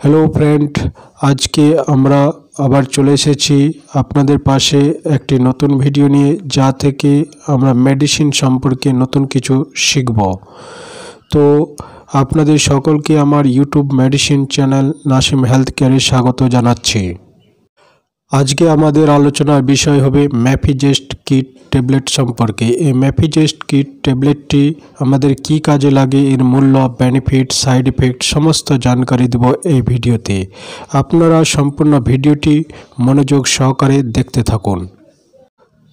Hello friend, আজকে আমরা আবার চলে এসেছি আপনাদের পাশে একটি নতুন ভিডিও নিয়ে, যা থেকে আমরা মেডিসিন সম্পর্কে নতুন কিছু শিখব। তো আপনাদের সকলকে আমার YouTube medicine channel Nasim health কেয়ারে স্বাগত জানাচ্ছি। আজকে আমাদের আলোচনার বিষয় হবে ম্যাফিজেস্ট কিট ট্যাবলেট সম্পর্কে। এই ম্যাফিজেস্ট কিট ট্যাবলেটটি আমাদের কি কাজে লাগে, এর মূল্য, বেনিফিট, সাইড ইফেক্ট সমস্ত জানকারি দেব এই ভিডিওতে। আপনারা সম্পূর্ণ ভিডিওটি মনোযোগ সহকারে দেখতে থাকুন।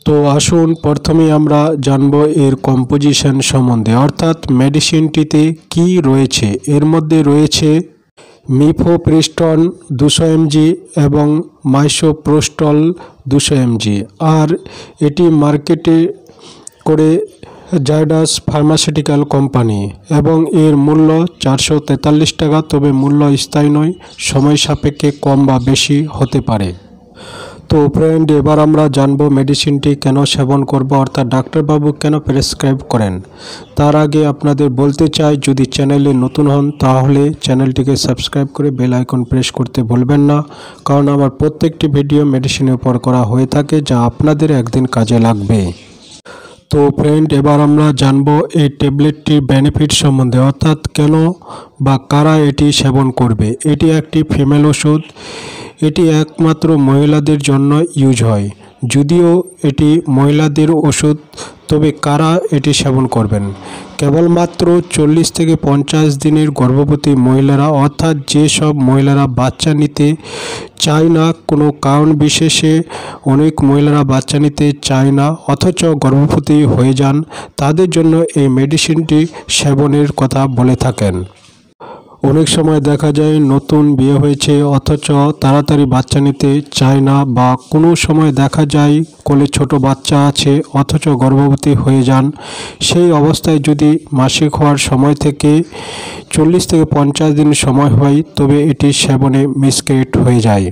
তো আসুন প্রথমে আমরা জানব এর কম্পোজিশন সম্বন্ধে, অর্থাৎ মেডিসিনটিতে কি রয়েছে। এর মধ্যে রয়েছে মিফোপ্রেস্টন 200 mg এবং মাইসোপ্রোস্টল 200 mg, আর এটি মার্কেটে করে জাইডাস ফার্মাসিউটিক্যাল কোম্পানি এবং এর মূল্য 443 টাকা। তবে মূল্য স্থায়ী নয়, সময় সাপেক্ষে কম বা বেশি হতে পারে। তো ফ্রেন্ড, এবার আমরা জানব মেডিসিনটি কেন সেবন করব, অর্থাৎ ডাক্তারবাবু কেন প্রেসক্রাইব করেন। তার আগে আপনাদের বলতে চাই, যদি চ্যানেলে নতুন হন তাহলে চ্যানেলটিকে সাবস্ক্রাইব করে বেল আইকন প্রেস করতে ভুলবেন না, কারণ আমার প্রত্যেকটি ভিডিও মেডিসিনের উপর করা হয়ে থাকে, যা আপনাদের একদিন কাজে লাগবে। তো ফ্রেন্ড, এবার আমরা জানব এই ট্যাবলেটটির বেনিফিট সম্বন্ধে, অর্থাৎ কেন বা কারা এটি সেবন করবে। এটি একটি ফিমেল ওষুধ। এটি একমাত্র মহিলাদের জন্য ইউজ হয়। যদিও এটি মহিলাদের ওষুধ, তবে কারা এটি সেবন করবেন? কেবলমাত্র 40 থেকে 50 দিনের গর্ভবতী মহিলারা, অর্থাৎ যেসব মহিলারা বাচ্চা নিতে চায় না, কোনো কারণ বিশেষে অনেক মহিলারা বাচ্চা নিতে চায় না অথচ গর্ভবতী হয়ে যান, তাদের জন্য এই মেডিসিনটি সেবনের কথা বলে থাকেন। অনেক সময় দেখা যায় নতুন বিয়ে হয়েছে অথচ তাড়াতাড়ি বাচ্চা নিতে চায় না, বা কোনো সময় দেখা যায় কোলে ছোট বাচ্চা আছে অথচ গর্ভবতী হয়ে যান। সেই অবস্থায় যদি মাসিক হওয়ার সময় থেকে 40 থেকে 50 দিন সময় হয়, তবে এটি সেবনে মিসক্যারেজ হয়ে যায়।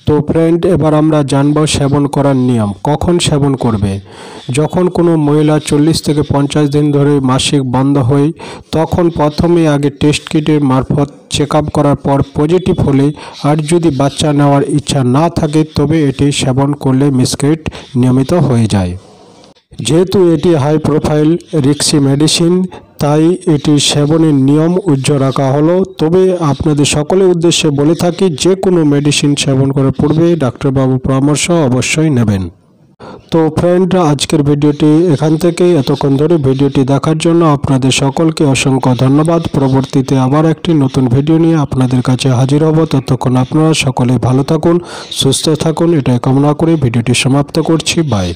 তো ফ্রেন্ড, এবার আমরা জানব সেবন করার নিয়ম। কখন সেবন করবে? যখন কোনো মহিলা 40 থেকে 50 দিন ধরে মাসিক বন্ধ হয়, তখন প্রথমে আগে টেস্ট কিটের মারফত চেক আপ করার পর পজিটিভ হলে, আর যদি বাচ্চা নেওয়ার ইচ্ছা না থাকে, তবে এটি সেবন করলে মিসক্যারেজ নিয়মিত হয়ে যায়। যেহেতু এটি হাই প্রোফাইল রিস্কি মেডিসিন, তাই এটি সেবনের নিয়ম উজ্জ্বল রাখা হলো। তবে আপনাদের সকলের উদ্দেশ্যে বলে থাকি, যে কোনো মেডিসিন সেবন করার পূর্বে ডাক্তারবাবুর পরামর্শ অবশ্যই নেবেন। তো ফ্রেন্ড, আজকের ভিডিওটি এখান থেকেই। এতক্ষণ ধরে ভিডিওটি দেখার জন্য আপনাদের সকলকে অসংখ্য ধন্যবাদ। পরবর্তীতে আবার একটি নতুন ভিডিও নিয়ে আপনাদের কাছে হাজির হব। ততক্ষণ আপনারা সকলে ভালো থাকুন, সুস্থ থাকুন, এটাই কামনা করে ভিডিওটি সমাপ্ত করছি। বাই।